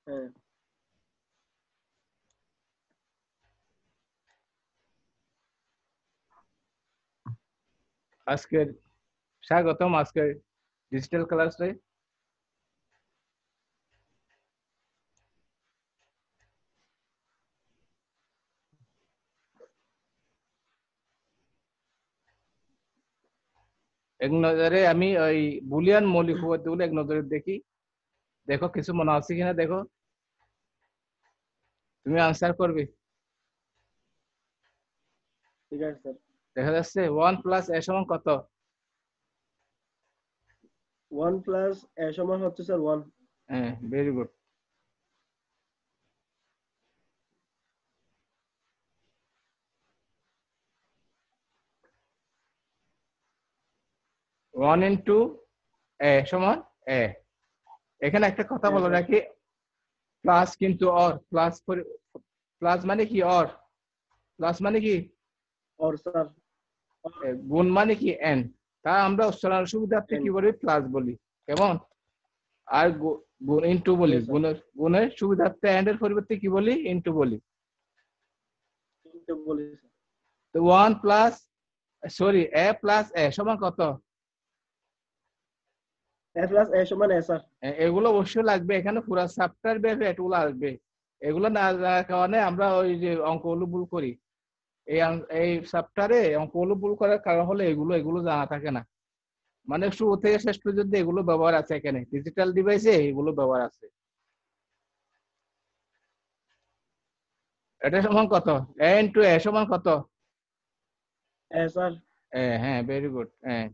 হ্যাঁ আজকের স্বাগতম আজকের ডিজিটাল ক্লাসে। এক নজরে আমি ওই বুলিয়ান মৌলিক উপপাদ্যগুলো এক নজরে দেখি, দেখো কিছু মনে আছে কিনা দেখো, তুমি আনসার করবে। ঠিক আছে স্যার। দেখা যাচ্ছে 1 প্লাস এ সমান কত? 1 প্লাস এ সমান হচ্ছে স্যার 1। হ্যাঁ, ভেরি গুড। ওয়ান ইন্টু এ সমান এ। এখানে একটা কথা হ্যাঁ বলে স্যার। রাখি, প্লাস কিন্তু অর, প্লাস মানে কি অর, প্লাস মানে কি और স্যার গুণ মানে কি এন, তা আমরা উচ্চারণ সুবিধার্থে n। কি বলি প্লাস বলি, কেমন? আর গুণ ইন্টু বলি, ইয়েস স্যার। গুণের সুবিধার্থে এন্ড এর পরিবর্তে কি বলি ইন্টু বলি। তিনটে বলি স্যার। তো 1 প্লাস সরি এ প্লাস এ সমান কত? a প্লাস a সমান a স্যার। এগুলো অবশ্যই লাগবে, এখানে পুরো চ্যাপ্টার ব্যাপী এগুলো আসবে। এগুলো না জানার কারণে আমরা ওই যে অঙ্কগুলো ভুল করি। এই চ্যাপ্টারে অঙ্কগুলো ভুল করার কারণ হলো এগুলো এগুলো জানা থাকে না। মানে শুরু থেকে শেষ পর্যন্ত এগুলো ব্যবহার আছে, এখানে ডিজিটাল ডিভাইসে এগুলো ব্যবহার আছে। এটা সমান কত? এ ইন্টু এ সমান কত? a sir. হ্যাঁ, ভেরি গুড। হ্যাঁ,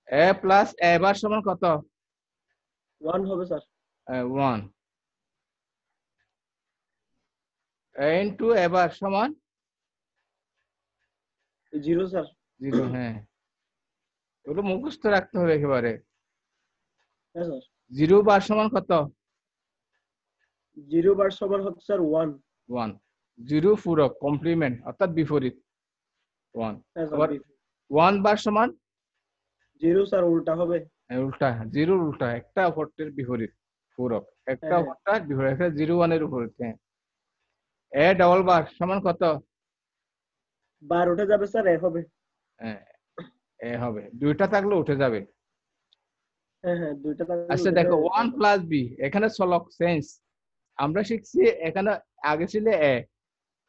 এ প্লাস এ বার সমান কত? 1 হবে স্যার। 1। এ ইন্টু এ বার সমান 0 স্যার। 0। হ্যাঁ, এগুলো মুখস্থ রাখতে হবে একেবারে। হ্যাঁ স্যার। 0 বার সমান কত? 0 বার সমান হচ্ছে স্যার 1। 1। 0 পূরক কমপ্লিমেন্ট অর্থাৎ বিপরীত 1। হ্যাঁ স্যার। আবার 1 বার সমান 0 স্যার উল্টা হবে। উল্টা, 0 উল্টা একটা অপরটির বিপরীত পূরক, একটা হ্যাঁ অপরটার বিপরীত, একটা 0 1 এর বিপরীত। হ্যাঁ, এ ডবল বার সমান কত? বার উঠে যাবে স্যার a হবে। হ্যাঁ, এ হবে, দুইটা থাকলে উঠে যাবে। হ্যাঁ হ্যাঁ দুইটা থাকলে আচ্ছা উঠে দেখো যাবে a 1 স্যার। প্লাস বি, এখানে সলক সেন্স আমরা শিখছি, এখানে আগে ছিল এ,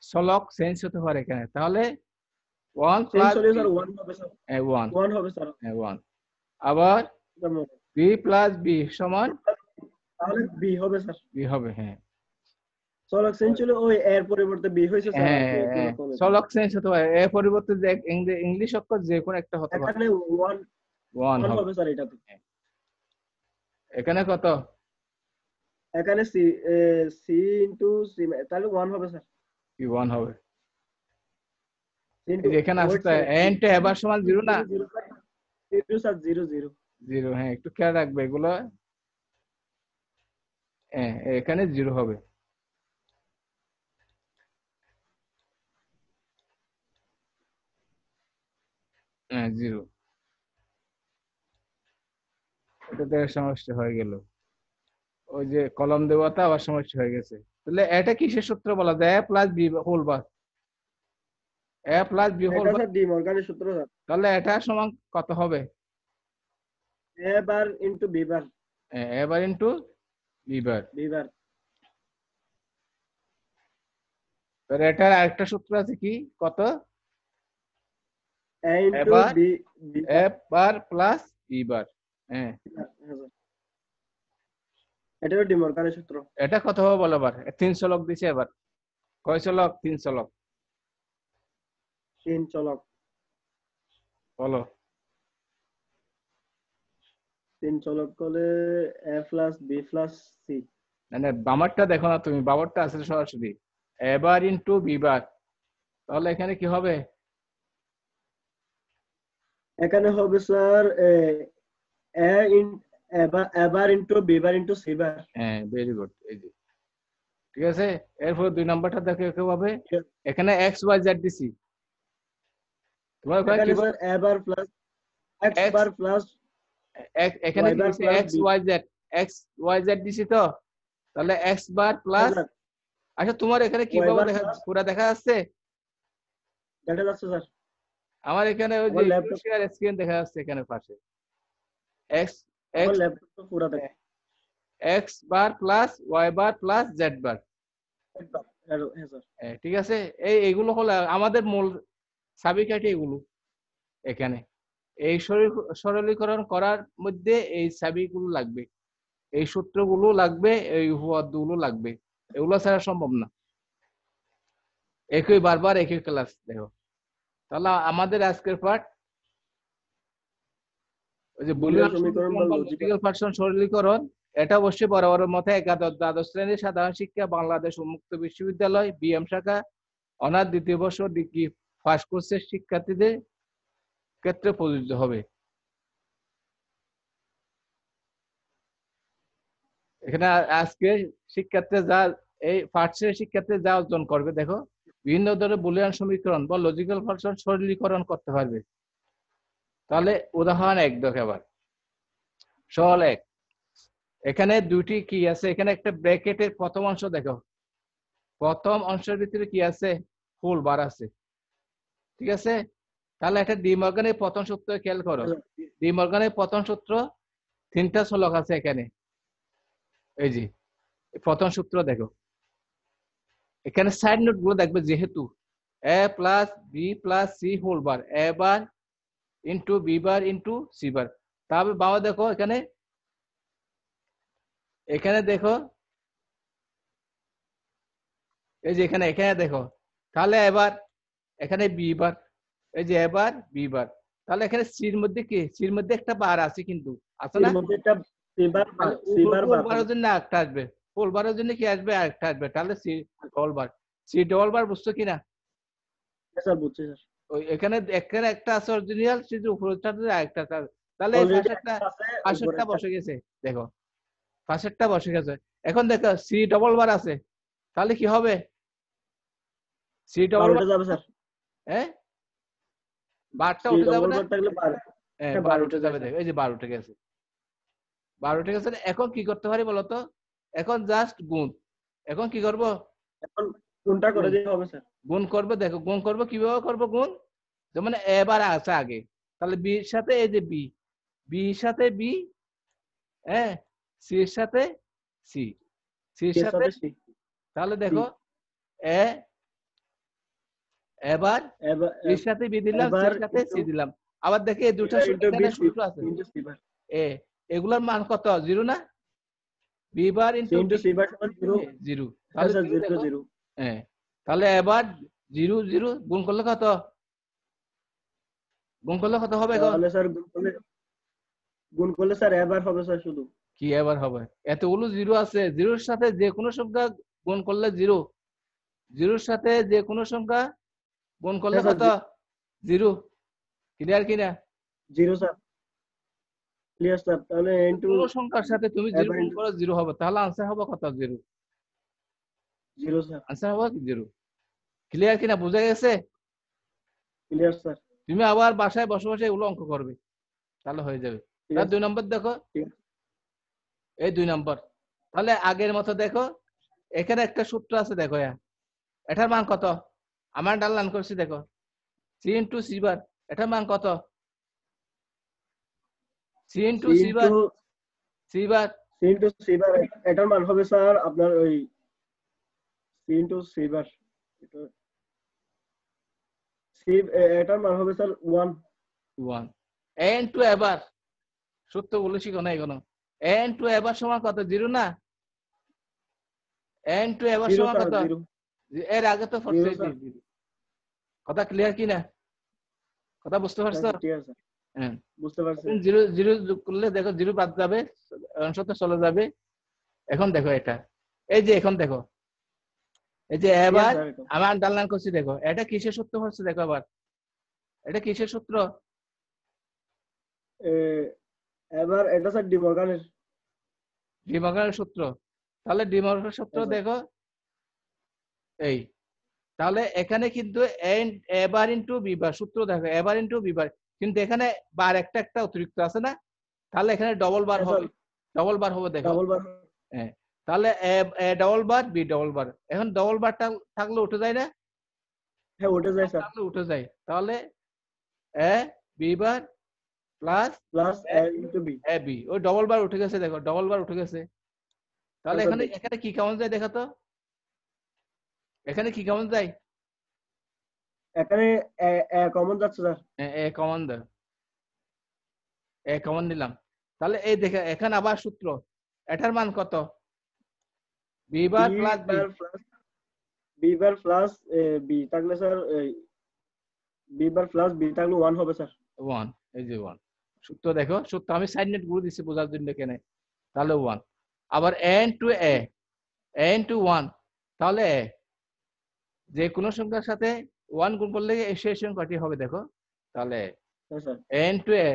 সলক সেন্স হতে পারে এখানে, তাহলে 1 চেঞ্জ প্লাস হলে বি স্যার 1 হবে স্যার। 1, 1 হবে স্যার। 1। আবার বি প্লাস বি সমান তাহলে b হবে স্যার। বি হবে। হ্যাঁ, চলক চেঞ্জ হলে ওই a এর পরিবর্তে b হয়েছে স্যার আর কি, হ্যাঁ, এগুলো কমে যাবে। সলক সেন্স হতে পারে, এর পরিবর্তে যে ইংলিশ অক্ষর যে কোনো একটা হতে পারে। এখানে 1 1 হবে। হবে স্যার এটাতে। এখানে কত? এখানে c c ইনটু c তাহলে 1 হবে স্যার। কি 1 হবে? c ইনটু এই যে এখানে ওয়েট আসতে স্যার এন টু এবার সমান 0 না? 0 0 স্যার 0 0। 0। হ্যাঁ, একটু খেয়াল রাখবে এগুলো। হ্যাঁ, এখানে 0 হবে। হ্যাঁ, 0। এটাতে সমস্যা হয়ে গেল, ওই যে কলম দেওয়াটা আবার সমস্যা হয়ে গেছে। তাহলে এটা কিসের সূত্র বলা যায়? এ plus B whole bar, A plus B whole এটা বার। স্যার ডি মর্গানের সূত্র স্যার। তাহলে এটা সমান কত হবে? a bar into b bar. A bar into B bar. b bar. তাহলে এটার আরেকটা সূত্র আছে কি, কত? a ইনটু এবার b A bar. Bar plus B bar. হ্যাঁ, হ্যাঁ স্যার। এটা ডি মর্গানের সূত্র। এটা কত হবে বলো এবার? 3 চলক দিছে, এবার কয় চলক? 3 চলক 3 চলক। বলো। 3 চলক করলে a plus b plus c। মানে বামারটা দেখো না তুমি, বাবারটা আছে সরাসরি এবার ইন্টু বি বার। তাহলে এখানে কি হবে? এখানে হবে sir a in a bar into b bar into c বার। হ্যাঁ, ভেরি গুড। এই যে ঠিক আছে, এরপর 2 নাম্বারটা দেখো কিভাবে। এখানে এক্স ওয়াই জেড দিছি, তোমার ওখানে কি এখানে sir a bar plus x X, bar plus এখানে y কি বার দিছে? Plus X b। Y Z. X Y Z দিছি তো, তাহলে এক্স বার প্লাস, স্যার আচ্ছা তোমার এখানে ওয়াই কিভাবে বার দেখা প্লাস পুরা দেখা যাচ্ছে? দেখা যাচ্ছে স্যার, আমার এখানে ওই যে আমার ল্যাপটপ শেয়ার স্ক্রিন দেখা যাচ্ছে এখানে পাশে, এক্স আমার এক্স ল্যাপটপ তো পুরো দেখা x bar plus y bar plus Z bar. হ্যাঁ স্যার। ঠিক আছে, এইগুলো হলো আমাদের মূল চাবিকাঠি এগুলো এখানে। এই সরলীকরণ করার মধ্যে এই চাবিগুলো লাগবে, এই সূত্রগুলো লাগবে, এই উপপাদ্যগুলো লাগবে, এগুলো ছাড়া সম্ভব না। একই বারবার একই ক্লাস দেখো। তাহলে আমাদের আজকের পাঠ ওই যে বুলিয়ান বুলিয়ান সমীকরণ বা সমীকরণ বা লজিক্যাল লজিক্যাল ফাংশন সরলীকরণ, এটা অবশ্যই বরাবরের মতো একাদশ দ্বাদশ শ্রেণীর সাধারণ শিক্ষা বাংলাদেশ উন্মুক্ত বিশ্ববিদ্যালয় বিএম শাখা অনার্স দ্বিতীয় বর্ষ ডিগ্রি ফার্স্ট কোর্সের শিক্ষার্থীদের ক্ষেত্রে প্রযোজ্য হবে। এখানে আজকে শিক্ষার্থী যা এই ফার্স্টের শিক্ষার্থী যা অর্জন করবে দেখো, বিভিন্ন ধরনের বুলিয়ান সমীকরণ বা লজিক্যাল ফাংশন সরলীকরণ করতে পারবে। তাহলে উদাহরণ এক দেখো আবার, সরল এক, এখানে দুটি কি আছে, এখানে একটা ব্র্যাকেটের প্রথম অংশ দেখো, প্রথম অংশের ভিতরে কি আছে, ফুল বার আছে, ঠিক আছে। তাহলে একটা ডি মর্গানের প্রথম সূত্র খেয়াল করো, ডি মর্গানের প্রথম সূত্র তিনটা চলক আছে এখানে, এই যে প্রথম সূত্র দেখো, এখানে সাইড নোট গুলো দেখবে, যেহেতু A plus B plus C whole bar, A bar into B bar into C bar. তাহলে বাবা দেখো এখানে, এখানে দেখো এই যে এখানে এখানে দেখো, তাহলে এবার এখানে বি বার, এই যে এবার বি বার, তাহলে এখানে সির মধ্যে কি, সির মধ্যে একটা বার আছে কিন্তু, আছে এর না? মধ্যে একটা সিবার সিবার ফুল বার বারের জন্য একটা আসবে, ফুল বারের জন্য কি আসবে, একটা আসবে, তাহলে C double bar, C double bar বুঝছো কিনা? স্যার বুঝছি স্যার। ওই এখানে এখানে একটা আছে অরিজিনাল, সি যে উপরেরটাতে আরেকটা, তাহলে এই অলরেডি পাশেরটা একটা আছে উপরে পাশেরটা একটা বসে গেছে, দেখো পাশেরটা বসে গেছে। এখন দেখো সি ডবল বার আছে, তাহলে কি হবে, সি বার ডবল বার, উঠে যাবে স্যার, হ্যাঁ বারটা সি উঠে যাবে ডবল না? বার থাকলে বার হ্যাঁ একটা বার বার উঠে উঠে যায় যাবে, স্যার। দেখো এই যে বার উঠে গেছে, বার উঠে গেছে। এখন কি করতে পারি বলতো, এখন জাস্ট গুণ, এখন কি করব, এখন কোনটা করে গুণ, দিতে হবে স্যার? গুণ করবে, দেখো গুণ করবো কিভাবে করবো গুণ, যেমন এবার আছে আগে, তাহলে বি এর সাথে এই যে বি, বি এর সাথে বি, হ্যাঁ সি এর সাথে সি, সি এর এর সাথে, সাথে সি তাহলে সি দেখো এ এবার এবার বির সাথে বি দিলাম, সি এবার এর সাথে ইনটু সি দিলাম, আবার দেখি এই দুটো ইনটু বি এখানে সি সূত্র আছে, ইনটু সি বার, এ এগুলোর মান কত, জিরো না? B bar C into into C bar সমান 0। জিরো, হ্যাঁ তাহলে স্যার, জিরো 0 দেখো, 0। হ্যাঁ তাহলে এবার জিরো জিরো গুণ করলে কত, গুণ করলে কত হবে এখন, তাহলে স্যার গুণ করলে স্যার এবার হবে স্যার শুধু। কি এবার হবে, এতগুলো জিরো আছে, জিরোর সাথে যে কোনো সংখ্যা গুণ করলে জিরো, জিরোর সাথে যে কোনো সংখ্যা গুণ করলে হ্যাঁ স্যার, কত, জিরো, ক্লিয়ার কিনা? 0 স্যার, ক্লিয়ার স্যার। তাহলে ইনটু কোনো সংখ্যার সাথে তুমি জিরো এবার গুণ ইনটু করো জিরো হবে, তাহলে আনসার হবে কত, জিরো, 0 স্যার, আনসার হবে 0। ক্লিয়ার কিনা, বোঝা গেছে? Clear sir. তুমি আবার বাসায় বসে বসে এগুলো অঙ্ক করবে, তাহলে হয়ে যাবে। ঠিক তার আছে 2 নম্বর দেখো, ঠিক আছে এই 2 নম্বর, তাহলে আগের মতো দেখো, এখানে একটা সূত্র আছে দেখো, এটার মান কত, আমার ডাল করছি দেখো, সি ইন্টু সি বার, এটার মান কত, C into C C bar, into C bar, C into C bar, এটার মান হবে স্যার আপনার ওই C into C bar, C এটার মান হবে স্যার 1। 1 এন টু এবার, সূত্র বলেছি কোন এখনো, এন টু এবার সমান কত, জিরো না? এন টু এবার 0 সমান স্যার, কত, 0 এর আগে তো 0 স্যার। কথা ক্লিয়ার কিনা, কথা বুঝতে পারছো? ঠিক আছে স্যার, হ্যাঁ, বুঝতে পারছি। জিরো জিরো যোগ করলে দেখো জিরো বাদ যাবে, অংশটা চলে যাবে। এখন দেখো এটা, এই যে এখন দেখো, এই যে এবার স্যার এটা আমি আন্ডারলাইন করছি দেখো, এটা কিসের সূত্র হচ্ছে দেখো, আবার এটা কিসের সূত্র, এ, এবার এটা স্যার ডি মর্গানের। ডিমর্গানের সূত্র, তাহলে ডিমর্গানের সূত্র হ্যাঁ স্যার। দেখো এই, তাহলে এখানে কিন্তু এবার ইন্টু বি বার সূত্র দেখো, এবার ইন্টু বি বার, কিন্তু এখানে বার একটা একটা অতিরিক্ত আছে না, তাহলে এখানে ডবল বার হ্যাঁ স্যার, হবে, ডবল বার হবে দেখো। Double bar. হ্যাঁ, তাহলে A double bar B double bar, এখন ডবল বারটা থাকলে উঠে যায় না? হ্যাঁ উঠে যায় স্যার। তাহলে উঠে যায়, তাহলে A B bar plus plus A into B. A B, ওই ডবল বার উঠে গেছে দেখো, ডবল বার উঠে গেছে। তাহলে স্যার এখানে এখানে কি কেমন যায় দেখা তো, এখানে কি কেমন যায়? এখানে এ কমন যাচ্ছে স্যার। এ কমন দেয়, এ কমন নিলাম। তাহলে এই দেখে এখানে আবার সূত্র, এটার মান কত? B bar B plus B, bar plus B bar plus B থাকলে sir B bar plus B থাকলে 1 হবে স্যার। 1, এই যে 1 সূত্র দেখো, সূত্র আমি সাইড নেট গুলো দিচ্ছি বোঝার জন্য এখানে। তাহলে 1, আবার এ ইনটু এ, এ ইনটু 1, তাহলে এ, যে কোনো সংখ্যার সাথে 1 গুণ করলে সেই সংখ্যাটি হবে দেখো। তাহলে হ্যাঁ স্যার। এ ইনটু এ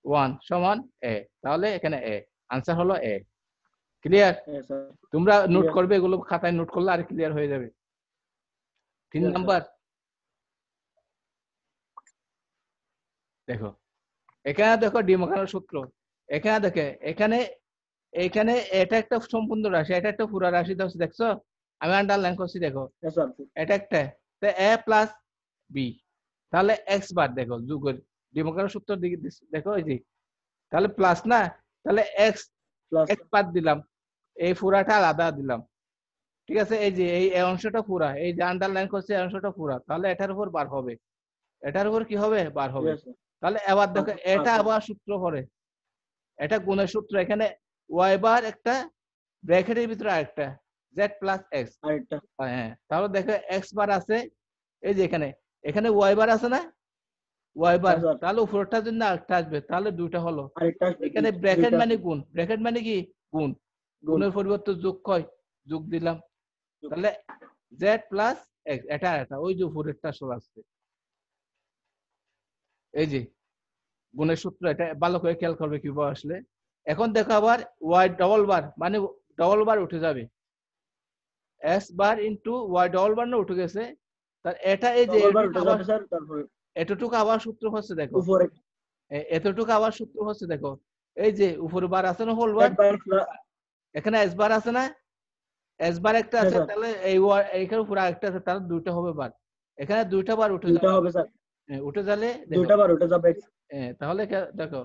1 সমান এ, তাহলে এখানে এ, আনসার হলো এ। ক্লিয়ার? হ্যাঁ স্যার। তোমরা নোট Clear, করবে, এগুলো খাতায় নোট করলে আর ক্লিয়ার হয়ে যাবে। 3 yes, sir. নাম্বার দেখো, এখানে দেখো ডিমোকানোর সূত্র, এখানে দেখে এখানে এখানে এটা একটা সম্পূর্ণ রাশি, এটা একটা পুরা রাশি দেখছো, আমি আন্ডারলাইন করছি দেখো, Yes, sir. এটা একটা, তো এ প্লাস বি, তাহলে এক্স বার দেখো যুগের ডিমোকানোর সূত্র দিকে দেখো এই যে, তাহলে প্লাস না, তাহলে এক্স Plus, এক্স বাদ দিলাম, এই পুরাটা আলাদা দিলাম, ঠিক আছে, এই যে এই অংশটা পুরা, এই যে আন্ডারলাইন করছে এই অংশটা পুরা, তাহলে এটার উপর বার হবে, এটার উপর কি হবে? বার হবে। yes, sir. তাহলে এবার দেখো এটা আবার সূত্র করে, এটা গুণের সূত্র, এখানে ওয়াই বার একটা, ব্র্যাকেটের ভিতরে আরেকটা জেড প্লাস এক্স। আরেকটা। হ্যাঁ, তাহলে দেখো এক্স বার আছে, এই যে এখানে, এখানে ওয়াই বার আছে না, ওয়াই বার, হ্যাঁ, স্যার। তাহলে উপরটার জন্য আরেকটা আসবে, তাহলে দুইটা হলো। আরেকটা আসবে, এখানে ব্র্যাকেট দুইটা মানে আসবে। গুণ, ব্র্যাকেট মানে কি গুণ, গুণ। গুণের পরিবর্তে যোগ কয়, যোগ দিলাম, যোগ। তাহলে জেড প্লাস এক্স, এটা এটা ওই যে উপরেরটা সব আসছে, এই যে গুণের সূত্র, এটা ভালো করে খেয়াল করবে কিভাবে আসলে। এখন দেখো আবার ওয়াই ডবল বার, মানে ডবল বার উঠে যাবে, S bar into Y double bar না উঠে গেছে, তার এটা এই যে ডবল বার এটুকু উঠে আবার, যাবে স্যার, তারপরে এতটুকু আবার সূত্র হচ্ছে দেখো, উপরে এতটুকু আবার সূত্র হচ্ছে দেখো, এই যে উপরে বার আছে না হোল বার, একবার এখানে এস বার আছে না, এস বার একটা হ্যাঁ আছে, স্যার, তাহলে এইখানে উপরে আরেকটা আছে, তাহলে দুইটা হবে বার, এখানে দুইটা বার উঠে দুইটা যাবে, হবে স্যার, উঠে গেলে দেখো, দুইটা বার উঠে যাবে। তাহলে দেখো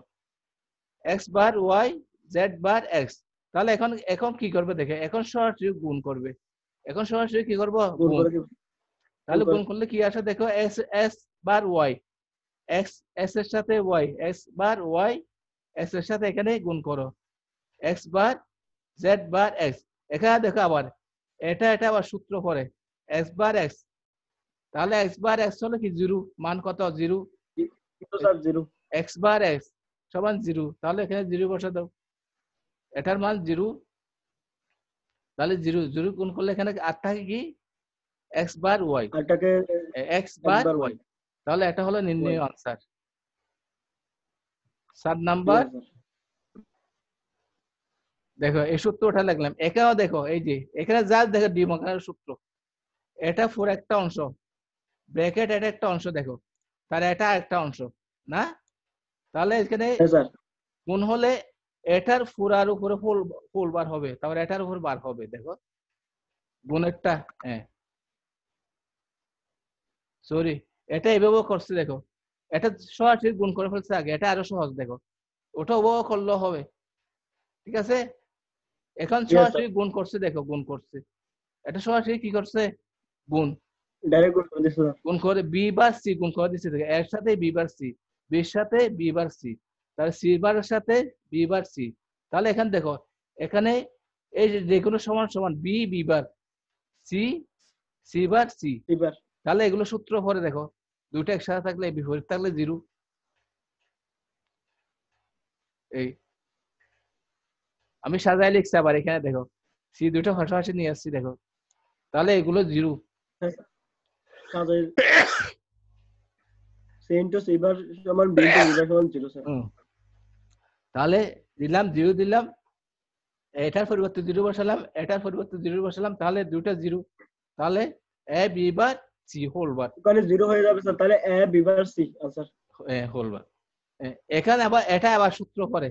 x bar Y Z bar X, তাহলে এখন এখন কি করবে দেখে, এখন সরাসরি গুণ করবে, এখন সরাসরি কি করবো গুণ গুণ, করে দিব। তাহলে গুণ করলে কি আসে দেখো, S S bar Y, X S এর সাথে Y, X bar Y X এর সাথে এখানে গুণ করো, X bar Z bar X, এখানে দেখো আবার এটা এটা আবার সূত্র পড়ে, এক্স বার এক্স, তাহলে এক্স বার এক্স হলো কি জিরো, মান কত জিরো, কিন্তু স্যার 0। এক্স বার এক্স সমান জিরো, তাহলে এখানে জিরো বসে দাও, এটার মান জিরো, তাহলে জিরো জিরো গুণ করলে এখানে আর থাকে কি x bar Y, আরটাকে x bar একবার ওয়াই, তাহলে এটা হলো নির্ণয় আনসার। 7 ঠিক নাম্বার আছে স্যার। দেখো এই সূত্রটা লিখলাম, এখানেও দেখো এই যে এখানে যা দেখো ডিমোকানের সূত্র, এটা ফোর একটা অংশ, ব্র্যাকেট এটা একটা অংশ দেখো, তার এটা একটা অংশ না, তাহলে এখানে হ্যাঁ স্যার। গুণ হলে এটার ফুরার উপরে ফুল বার হবে, তারপর এটার উপর বার হবে দেখো, গুণেরটা, হ্যাঁ সরি, এটা এভাবে করছে দেখো, এটা সরাসরি গুণ করে ফেলছে আগে, এটা আরো সহজ দেখো, ওটা ওভাবে করলেও হবে, ঠিক আছে, এখন ঠিক আছে সরাসরি স্যার, গুণ করছে দেখো, গুণ করছে, এটা সরাসরি কি করছে গুণ, ডাইরেক্ট গুণ করে দিচ্ছি স্যার। গুণ করে বি বার সি গুণ করে দিচ্ছে দেখো, এর সাথে বি বার সি, বির সাথে বি বার সি, তাহলে সি বারের সাথে বি বার সি, তাহলে এখানে দেখো, এখানে এই যে কোনো সমান সমান B B bar C C bar C, এবার তাহলে এগুলো সূত্র পরে দেখো, দুটো একসাথে থাকলে বিপরীত থাকলে জিরো, এই আমি সাজাই লিখছি, আবার এখানে দেখো সি দুটো পাশাপাশি নিয়ে আসছি দেখো, তাহলে এগুলো জিরো, কাজে সি ইনটু সি বার সমান বি ইনটু বি বার সমান 0 স্যার। তাহলে দিলাম জিরো দিলাম, এটার পরিবর্তে জিরো বসালাম, এটার পরিবর্তে জিরো বসালাম, তাহলে দুটো জিরো, তাহলে A B bar C whole bar, ওখানে 0 হয়ে যাবে স্যার, তাহলে A B bar C answer. Whole bar, এখানে আবার এটা আবার সূত্র করে,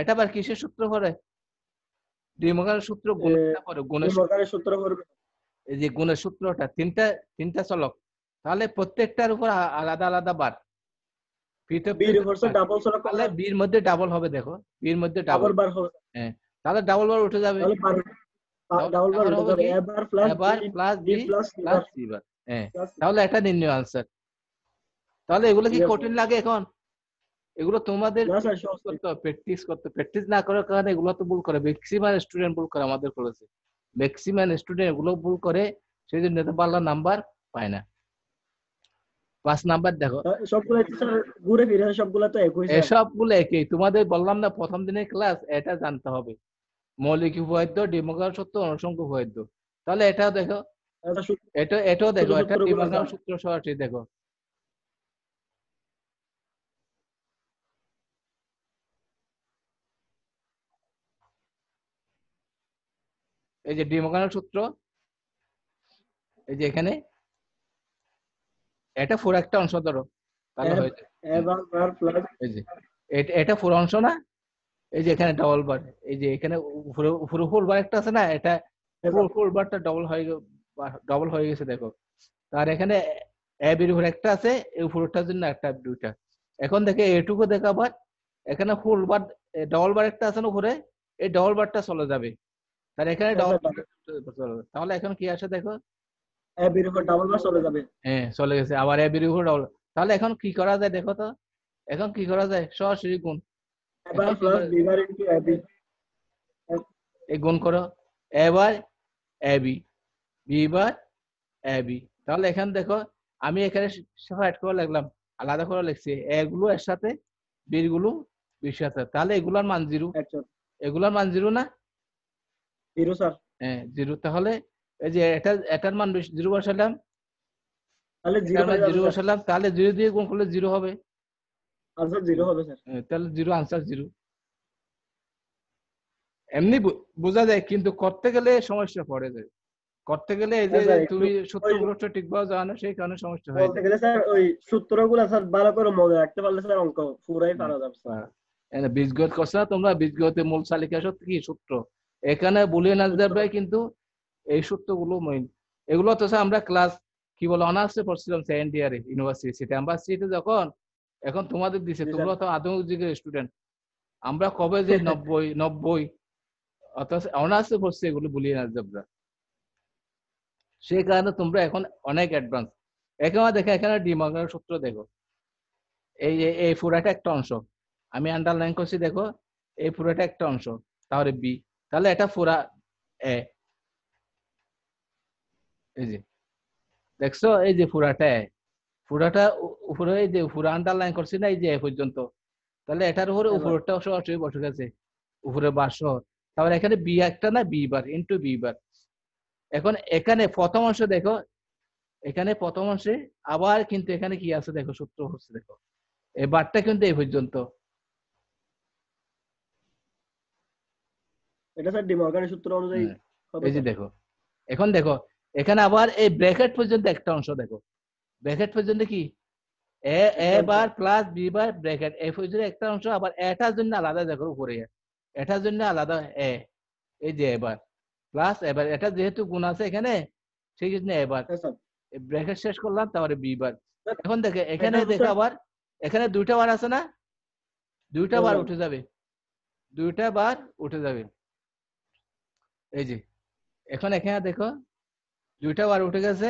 এটা আবার কিসের সূত্র করে? ডি মর্গানের সূত্র গুণের পরে গুণের মর্গানের সূত্র করবে। এই যে গুণের সূত্রটা তিনটা চলক, তাহলে প্রত্যেকটার উপর আলাদা আলাদা বার। বির উপর ডাবল চলক তাহলে বির মধ্যে ডাবল হবে, দেখো বির মধ্যে ডাবল বার হবে। হ্যাঁ, তাহলে ডাবল বার উঠে যাবে। তাহলে ডাবল বার উঠে যাবে, A bar plus B plus C bar. হ্যাঁ, তাহলে এটা নির্ণয় আনসার। তাহলে এগুলো কি কঠিন লাগে এখন? এগুলো তোমাদের প্র্যাকটিস না করার কারণে এগুলো তো ভুল করে, ম্যাক্সিমাম স্টুডেন্ট ভুল করে, আমাদের কলেজে ম্যাক্সিমাম স্টুডেন্ট এগুলো ভুল করে, সেই জন্য ভালো নাম্বার পায় না। 5 নাম্বার দেখো, সবগুলো ঘুরে ফিরে সবগুলো তো একই, সবগুলো একই। তোমাদের বললাম না প্রথম দিনের ক্লাস, এটা জানতে হবে, মৌলিক উপপাদ্য, ডি মর্গানের সূত্র, অনুষঙ্গ উপপাদ্য। তাহলে এটাও দেখো, এটাও দেখো, এটা ডি মর্গানের সূত্র সরাসরি দেখো। এই যে ডি মর্গানের সূত্র, এই যে এখানে এটা পুরো একটা অংশ ধরো, তাহলে হয়ে যায় এই যে এটা পুরো অংশ না, এই যে এখানে ডাবল বার, এই যে এখানে উপরে ফুল বার একটা আছে না, এটা ফুল বারটা ডবল হয়ে গেছে দেখো। আর এখানে এ বির উপর একটা আছে, এই উপরটার জন্য একটা দুইটা। এখন দেখে এটুকু দেখা আবার এখানে ফুল বার ডবল বার একটা আছে না উপরে, এই ডবল বারটা চলে যাবে, তার এখানে ডবল চলে। তাহলে এখন কি আসে দেখো, এ বির উপর ডাবল বার চলে যাবে। হ্যাঁ চলে গেছে, আবার এ বির উপর ডবল। তাহলে এখন কি করা যায় দেখো তো, এখন কি করা যায়, সরাসরি গুণ, এই গুণ করো, এ বার A B, B bar A B. তাহলে এখানে দেখো আমি এখানে সেপারেট করে লিখলাম, আলাদা করে লিখছি, এগুলো এর সাথে, বির গুলো বির সাথে, তাহলে এগুলার মান 0, এগুলার মান 0 না, 0 স্যার। হ্যাঁ 0। তাহলে এই যে এটার মান 0 বসালাম, তাহলে 0 বসালাম, তাহলে 0 দিয়ে গুণ করলে 0 হবে, আনসার 0 হবে স্যার। তাহলে 0 আনসার 0। এমনি বোঝা যায়, কিন্তু করতে গেলে সমস্যা পড়ে যায়, করতে গেলে এই যে তুমি সূত্রগুলো ঠিকভাবে জানো, সেই কারণে সমস্যা হয়। বলতে গেলে স্যার ওই সূত্রগুলো স্যার ভালো করে মনে রাখতে পারলে স্যার অঙ্ক পুরাই পারা যাবে স্যার। বীজগণিত করছো না তোমরা, বীজগণিতের মূল চালিকা সূত্র কি সূত্র, এখানে বুলিয়ান অ্যালজেব্রায় কিন্তু এই সূত্রগুলো মেইন। এগুলো তো স্যার আমরা ক্লাস কি বলে অনার্সে পড়ছিলাম সেকেন্ড ইয়ারে ইউনিভার্সিটি, আমরা সিটি যখন, এখন তোমাদের দিছে, তোমরা তো আধুনিক যুগের স্টুডেন্ট, আমরা কবে যে 90 অথচ অনার্সে পড়ছি এগুলো বুলিয়ান অ্যালজেব্রা, সেই কারণে তোমরা এখন অনেক অ্যাডভান্স। এখানে দেখো, এখানে ডি মর্গানের সূত্র দেখো, এই যে এই পুরাটা একটা অংশ, আমি আন্ডারলাইন করছি দেখো, এই পুরাটা একটা অংশ, তাহলে বি, তাহলে এটা পুরা এ, এই যে দেখছো, এই যে পুরাটা এ, পুরাটা উপরে, এই যে পুরা আন্ডারলাইন করছি না, এই যে এ পর্যন্ত, তাহলে এটার উপরে উপরটা সরাসরি বসে গেছে, উপরে বাস। তাহলে এখানে বি একটা না, B bar into B bar. এখন এখানে প্রথম অংশ দেখো, এখানে প্রথম অংশে আবার কিন্তু এখানে কি আছে দেখো, সূত্র হচ্ছে দেখো, এই বারটা কিন্তু এই পর্যন্ত, এটা স্যার ডি মর্গানের সূত্র অনুযায়ী হবে। এই যে দেখো, এখন দেখো এখানে আবার এই ব্র্যাকেট পর্যন্ত একটা অংশ দেখো, ব্র্যাকেট পর্যন্ত কি এ বার প্লাস বি বার ব্র্যাকেট, এই পর্যন্ত একটা অংশ, আবার এটার জন্য আলাদা দেখো উপরে, এটার জন্য আলাদা এ, এই যে এবার প্লাস এবার, এটা যেহেতু গুণ আছে এখানে, সেই জন্য এবার ব্র্যাকেট শেষ করলাম, তারপরে বি বার। এখন দেখে এখানে দেখো আবার এখানে দুইটা বার আছে না, দুইটা বার উঠে যাবে, দুইটা বার উঠে যাবে, এই যে এখন এখানে দেখো দুইটা বার উঠে গেছে,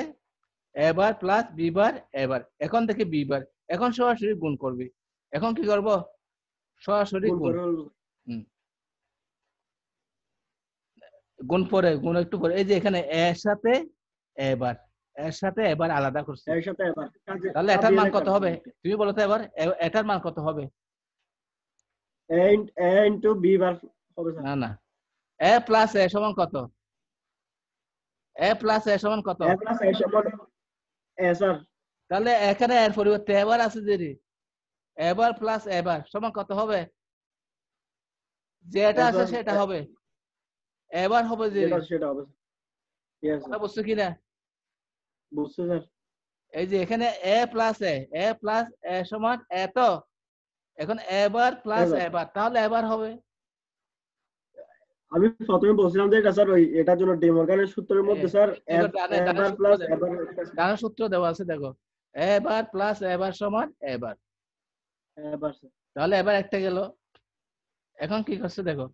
এবার প্লাস বি বার এবার, এখন দেখে বি বার, এখন সরাসরি গুণ করবে। এখন কি করব, সরাসরি গুণ, গুণ পরে, গুণ একটু পরে, এই যে এখানে এর সাথে এবার, এর সাথে এবার আলাদা করছি, তাহলে এটার মান কত হবে তুমি বলো তো, এবার এটার মান কত হবে? এ ইনটু বি বার হবে স্যার। না না, এ প্লাস এ সমান কত, এ প্লাস এ সমান কত, এ প্লাস এ সমান এ স্যার। তাহলে এখানে এর পরিবর্তে এবার আছে যে, এবার প্লাস এবার সমান কত হবে, যেটা আছে সেটা হবে, এবার হবে যে সেটা হবে। কথা বুঝছো কিনা? বুঝছো স্যার। এই যে এখানে এ প্লাস এ সমান এ, তো এখন এবার প্লাস এবার, তাহলে এবার হবে, আমি প্রথমে বলছিলাম যে এটা স্যার ওই এটার জন্য ডি মর্গানের সূত্রের মধ্যে স্যার দেখো ডানে এ ডানে বার সূত্র প্লাস দেখো, এ বার ডানে সূত্র দেওয়া আছে দেখো, এ বার প্লাস এ বার সমান এ বার। এ বার স্যার তাহলে এবার একটা গেল, এখন কি করছে দেখো,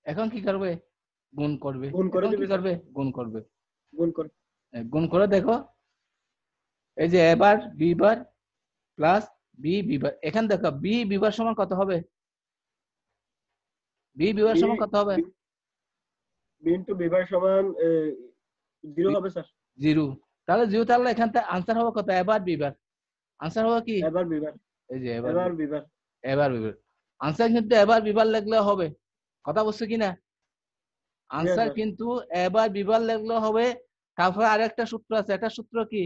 এখন কি করবে, গুণ করবে। গুণ করে এখন কি দিবে স্যার, করবে, গুণ করবে। গুণ করে। গুণ করে দেখো, এই যে A bar B bar plus B B bar, এখানে দেখো বি বি বার সমান কত হবে, বি বি বার বি সমান কত হবে, বি ইনটু বি বার সমান 0 হবে স্যার। জিরো। তাহলে জিরো, তাহলে এখান থেকে আনসার হবে কত, এবার বি বার। আনসার হবে কি, এবার বি বার, এই যে এবার এবার বি বার। এবার বি বার। আনসার কিন্তু এবার বি বার লিখলে হবে, কথা বুঝছো কিনা? ইয়েস আনসার স্যার, কিন্তু এবার বি বার লিখলে হবে। তারপরে আরেকটা সূত্র আছে, এটা সূত্র কি,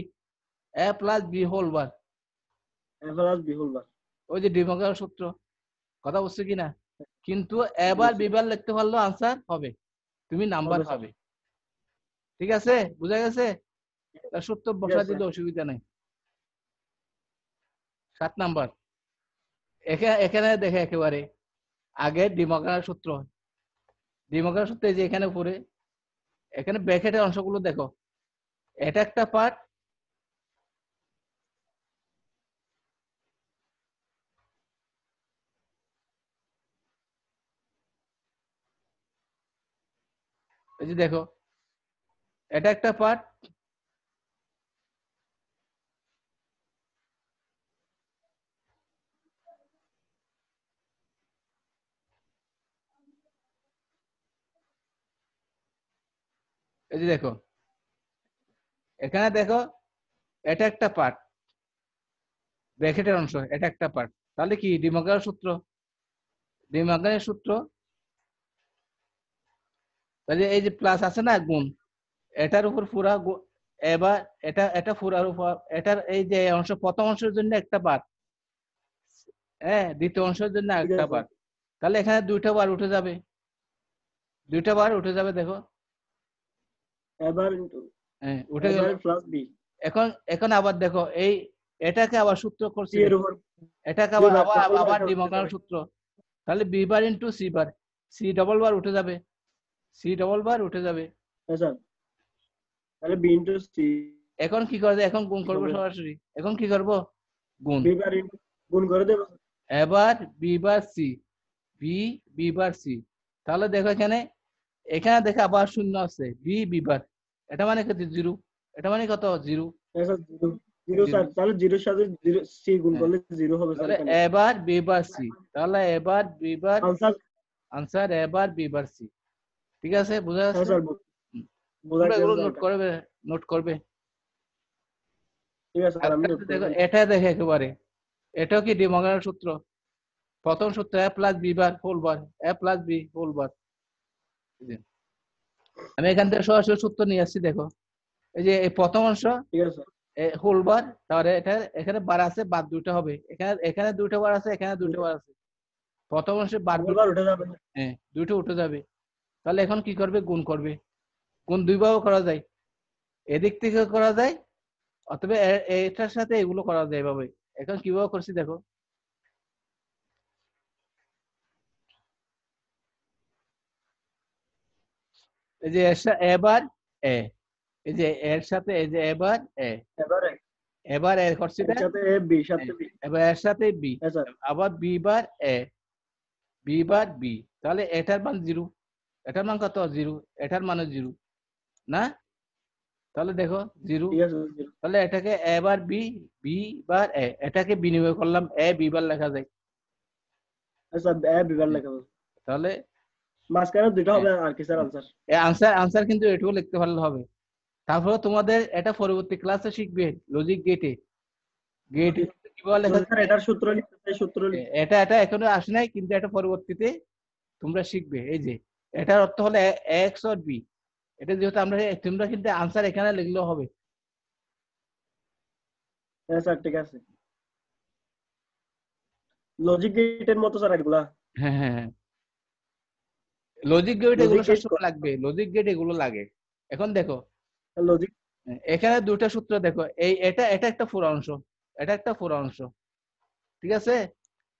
এ plus B whole bar, A plus B whole বার। ওই যে ডিমকের সূত্র, কথা বুঝছো কিনা? কিন্তু এবার বুঝছি বিবার লিখতে পারলেও আনসার হবে, তুমি নাম্বার হবে স্যার। পাবে। ঠিক আছে, বুঝা গেছে? তার সূত্র বসা ইয়েস স্যার। দিলে অসুবিধা নেই। 7 নাম্বার, এখানে দেখে একেবারে আগে ডিমকের সূত্র, ডিমকের সূত্র এই যে এখানে উপরে, এখানে ব্র্যাকেটের অংশগুলো দেখো, এটা একটা পার্ট, এই যে দেখো এটা একটা পার্ট, এই যে দেখো এখানে দেখো এটা একটা পার্ট, ব্র্যাকেটের অংশ, এটা একটা পার্ট। তাহলে কি ডিমকের সূত্র, ডিমকের সূত্র, তাহলে এই যে প্লাস আছে না গুণ, এটার উপর পুরা এবার এটা এটা পুরার উপর, এটার এই যে অংশ প্রথম অংশের জন্য একটা বার, হ্যাঁ দ্বিতীয় অংশের জন্য ঠিক একটা আছে, বার, তাহলে এখানে দুইটা বার উঠে যাবে, দুইটা বার উঠে যাবে দেখো, এবার ইনটু হ্যাঁ উঠে গেল। এবার প্লাস বি, এখন এখন আবার দেখো এই এটাকে আবার সূত্র করছি সি এর দেখো, উপর এটাকে বি আবার বার আবার ডবল বার আবার এটা উঠতে ডিমোগানাল পারে। সূত্র, তাহলে B bar into C bar, C double bar উঠে যাবে, সি ডবল বার উঠে যাবে। হ্যাঁ স্যার, তাহলে বি ইনটু সি এখন কি করবে, এখন গুণ করবো হবে, সরাসরি, এখন কি করব, গুণ। বি বার ইনটু গুণ করে দেব। এবার B bar C, B B bar C, তাহলে দেখো এখানে, এখানে দেখো আবার শূন্য আছে, বি বি বার, এটা মানে কত, জিরো, এটা মানে কত, জিরো, হ্যাঁ sir, zero, zero zero. Sir, তাহলে জিরোর সাথে জিরো সি গুণ হ্যাঁ, করলে জিরো হবে স্যার তাহলে এখানে। এবার বি বার সি, তাহলে এবার বি বার, আনসার। আনসার এবার বি বার সি। ঠিক আছে, বোঝা হ্যাঁ যাচ্ছে? স্যার, বোঝা তোমরা গেছে এগুলো স্যার নোট এটা। করবে, নোট করবে। ঠিক আছে স্যার, আমি নোট করে ফেলছি। এটা দেখে একেবারে, এটাও কি ডিমোগানাল সূত্র, প্রথম সূত্র A plus B bar whole bar, A plus B whole bar. আমি এখান থেকে সরাসরি সূত্র নিয়ে আসছি দেখো, এই যে এই প্রথম অংশ ঠিক আছে স্যার, হোল বার, তাহলে এটা এখানে বার আছে, বাদ দুইটা হবে, এখানে এখানে দুইটা বার আছে, এখানে দুইটা বার আছে, প্রথম অংশে বার ডবল দুটো, বার উঠে যাবে। হ্যাঁ দুইটা উঠে যাবে। তাহলে এখন কি করবে, গুণ করবে। গুণ দুইভাবে করা যায়, এদিক থেকে করা যায়, অথবা এটার সাথে এগুলো করা যায় এভাবে। এখন কিভাবে করছি দেখো, এই যে এবার এ, এই যে এর সাথে এই যে এবার এ, এবারে এবার এ করছি এর না, সাথে এ, বি সাথে বি। এবার এর সাথে বি, হ্যাঁ স্যার, আবার বি বার এ, বি বার বি, তাহলে এটার মান জিরো, এটার মান কত, জিরো, এটার মানে জিরো না, তাহলে দেখো জিরো। ঠিক আছে জিরো। তাহলে এটাকে এ বার বি, বি বার এ, এটাকে বিনিময় করলাম, এ বি বার লেখা যায়। হ্যাঁ স্যার, এ বি বার লেখা হবে। তাহলে মাঝখানে দুটো হবে আর কি স্যার আনসার। আনসার, আনসার কিন্তু এটুকু লিখতে পারলে হবে। তারপরে তোমাদের এটা পরবর্তী ক্লাসে শিখবে, লজিক গেটে, গেট কিভাবে লেখা স্যার যায়, এটার সূত্র লিখতে চাই, সূত্র লিখতে। এটা এটা এখনো আসে নাই, কিন্তু এটা পরবর্তীতে তোমরা শিখবে। এই যে এটার অর্থ হলো এক্স আর বি, এটা যেহেতু আমরা, তোমরা কিন্তু আনসার এখানে লিখলেও হবে। হ্যাঁ স্যার, ঠিক আছে। লজিক গেটের মতো স্যার এগুলা। হ্যাঁ হ্যাঁ হ্যাঁ, লজিক গেট এগুলো লজিক গেট, সবসময় লাগবে, লজিক গেট এগুলো লাগে। এখন দেখো লজিক। এখানে দুটা সূত্র দেখো, এই এটা এটা একটা পুরো অংশ, এটা একটা পুরো অংশ, ঠিক আছে?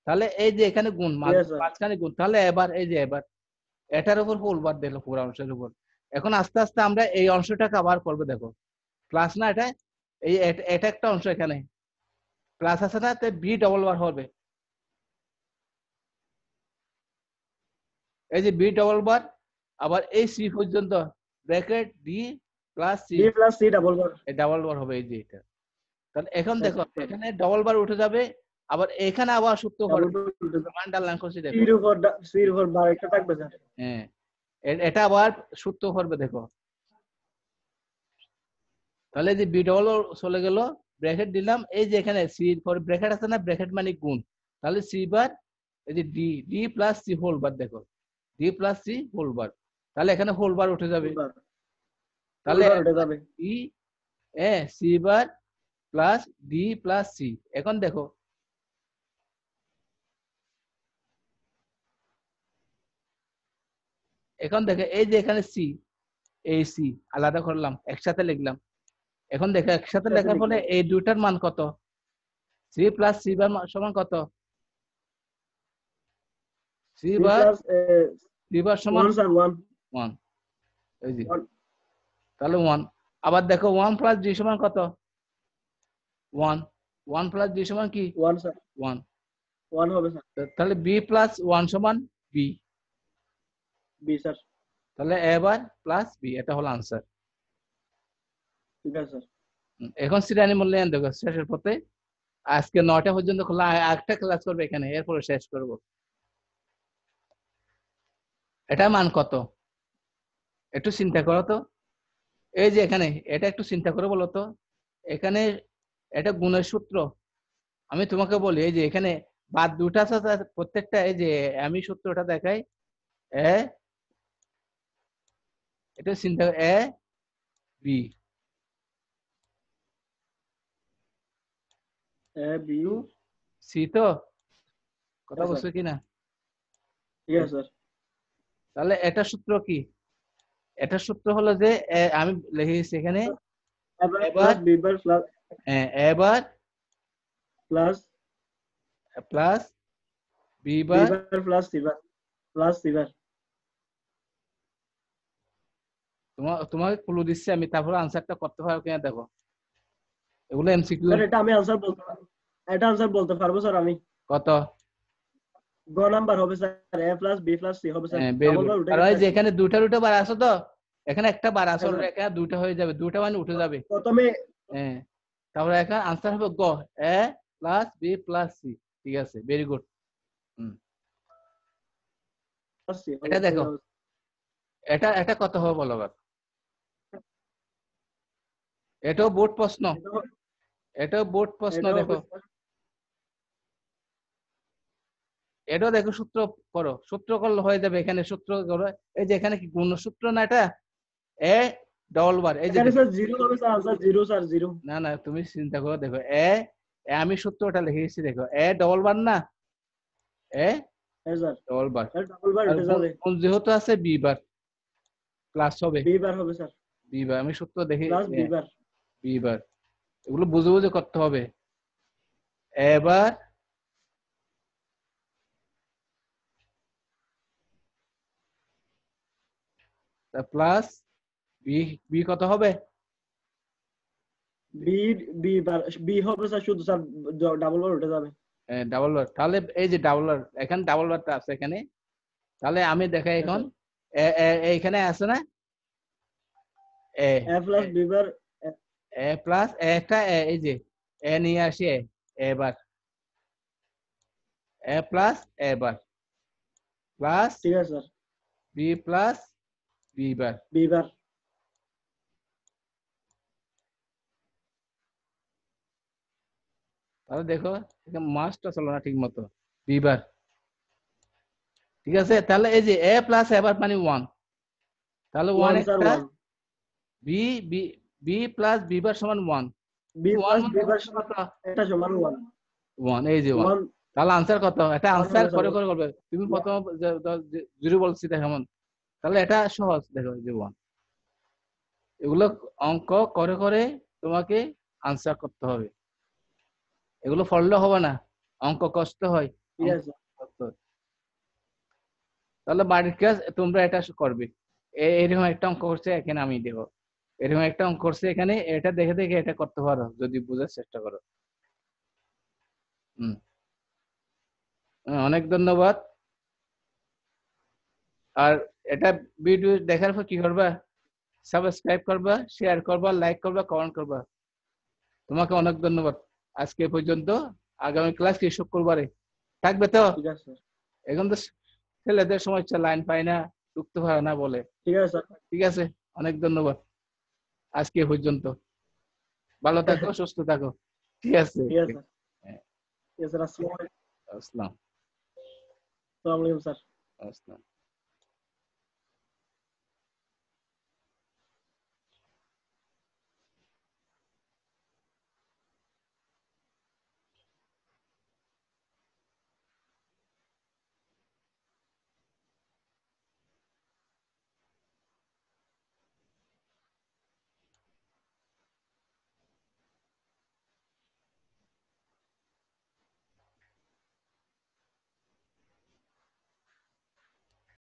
তাহলে এই যে এখানে গুণ, ইয়েস স্যার। মাঝখানে গুণ, তাহলে এবার এই যে এবার এটার উপর হোল বার দিল পুরো অংশের উপর। এখন আস্তে আস্তে আমরা এই অংশটাকে আবার করবো, দেখো প্লাস না এটা, এই এটা একটা অংশ এখানে প্লাস আছে না, তো বি ডবল বার হবে, এই যে বি ডবল বার, আবার এই সি পর্যন্ত bracket B plus C, B plus C double bar, এই ডাবল বার হবে এই যে এটা। তাহলে এখন দেখো এখানে ডবল বার উঠে যাবে, আবার এখানে আবার সূত্র ডাবল করবে, বার আন্ডারলাইন করছি দেখো, সির উপর বার একটা থাকবে স্যার। হ্যাঁ এটা আবার সূত্র করবে দেখো। তাহলে যে বি ডবল চলে গেল, ব্র্যাকেট দিলাম, এই যে এখানে সি পরে ব্র্যাকেট আছে না, ব্র্যাকেট মানে গুণ, তাহলে সি বার এই যে D D plus C whole bar, দেখো D plus C whole bar, তাহলে এখানে হোল বার উঠে যাবে, তাহলে D A C bar plus D plus C. এখন দেখো এই যে এখানে সি, এই সি আলাদা করলাম, একসাথে লিখলাম। এখন দেখো একসাথে লেখার ফলে এই দুইটার মান কত, সি প্লাস সি বার সমান কত, সি বার সমান 1, এই যে তাহলে 1। আবার দেখো 1 প্লাস ডি সমান কত, 1, 1 প্লাস ডি সমান কি 1 স্যার, 1, 1 হবে স্যার। তাহলে বি প্লাস 1 সমান বি, বি স্যার, তাহলে এ বার প্লাস বি, এটা হলো আনসার। ঠিক আছে স্যার। এখন শ্রেণী মূল্যায়ন দেখো শেষের পথে, আজকে 9টা পর্যন্ত খোলা, একটা ক্লাস করবে এখানে, এরপরে শেষ করব। এটা মান কত একটু চিন্তা করো তো, এই যে এখানে এটা একটু চিন্তা করে বলো তো, এখানে এটা গুণের সূত্র, আমি তোমাকে বলি এই যে এখানে বাদ দুটা আছে, প্রত্যেকটা এই যে আমি সূত্রটা দেখাই, এ এটা চিন্তা A B, A B C, তো কথা বলছো কিনা, ঠিক আছে স্যার। তাহলে এটা সূত্র কি, এটা সূত্র হলো যে আমি লিখেছি এখানে প্লাস বি বার এবার plus plus B B bar, bar plus C bar plus C bar. তোমাকে ক্লু দিচ্ছি আমি, তারপরে আনসারটা করতে পারো কিনা দেখো, এগুলো এমসিকিউ। স্যার এটা আমি আনসার বলতে পারবো, এটা আনসার বলতে পারবো স্যার আমি। কত, গ নাম্বার হবে স্যার, এ প্লাস বি প্লাস সি হবে স্যার, ভেরি ডাবল গুড। বার উঠে আর ওই গেছে। যে এখানে দুটা বার আছে তো, এখানে একটা বার আছে, এখানে দুটা হয়ে যাবে, দুটা মানে উঠে যাবে, প্রথমে হ্যাঁ, তারপরে এখানে আনসার হবে গ, এ প্লাস বি প্লাস সি, ঠিক আছে, ভেরি গুড। এটা দেখো, এটা কত হবে বলো, এটাও বোর্ড প্রশ্ন, এটাও বোর্ড প্রশ্ন, দেখো এটাও দেখো সূত্র করো, সূত্র করলে হয়ে যাবে, এখানে সূত্র করো, এই যে এখানে কি গুণ সূত্র না, এটা এ ডবল বার, এই যে স্যার জিরো হবে sir, answer zero sir, zero. না না তুমি চিন্তা করো, দেখো এ আমি সূত্রটা লিখেছি, দেখো এ ডবল বার না, A sir double bar, double bar আর উঠে যাবে, গুণ যেহেতু আছে বি বার প্লাস হবে, বি বার হবে স্যার, বি বার, আমি সূত্র দেখি plus B bar. B bar, এগুলো বুঝে বুঝে করতে হবে। এবার প্লাস বি, বি কত হবে, বি বি বার বি হবে স্যার, শুধু স্যার ডাবল বার উঠে যাবে, ডাবল বার, তাহলে এই যে ডাবল বার, এখানে ডাবল বারটা আছে এখানে, তাহলে আমি দেখাই এখন, এইখানে আছে না এ প্লাস বি বার, প্লাস একটা এই যে এ নিয়ে আসি, এবার এ প্লাস এবার প্লাস ঠিক আছে sir, B plus B bar, B bar. তাহলে দেখো মাসটা চলো না ঠিক মতো, বি বার, ঠিক আছে, তাহলে এই যে এ প্লাস এবার মানে 1, তাহলে 1 একটা, B B B plus B bar সমান 1, বি প্লাস বি বার কত, এটা সমান 1, 1, এই যে 1, তাহলে আনসার কত, এটা আনসার করে করে করবে, তুমি প্রথম জিরো বলছি কেমন, তাহলে এটা সহজ, দেখো যে 1, এগুলো অঙ্ক করে করে তোমাকে আনসার করতে হবে, এগুলো পড়লে হবে না, অঙ্ক কষ্ট হয়, ঠিক আছে। তাহলে বাড়ির কাজ তোমরা এটা করবে। এরকম একটা অঙ্ক করছে এখানে আমি দেবো, এরকম একটা অঙ্ক করছে এখানে, এটা দেখে দেখে এটা করতে পারো যদি বোঝার চেষ্টা করো। হুম, অনেক ধন্যবাদ। আর এটা ভিডিও দেখার পর কি করবা? সাবস্ক্রাইব করবা, শেয়ার করবা, লাইক করবা, কমেন্ট করবা। তোমাকে অনেক ধন্যবাদ। আজকে এ পর্যন্ত। আগামী ক্লাস কি শুক্রবারে থাকবে তো? ঠিক আছে স্যার। এখন তো ছেলেদের সমস্যা, লাইন পায় না, ঢুকতে পারে না বলে। ঠিক আছে স্যার। ঠিক আছে, অনেক ধন্যবাদ। আজকে এ পর্যন্ত। ভালো থাকো, সুস্থ থাকো। ঠিক আছে। ঠিক আছে স্যার। হ্যাঁ, ঠিক আছে স্যার। আসসালামু আলাইকুম। আসসালাম। আসসালামু আলাইকুম স্যার। আসসালাম।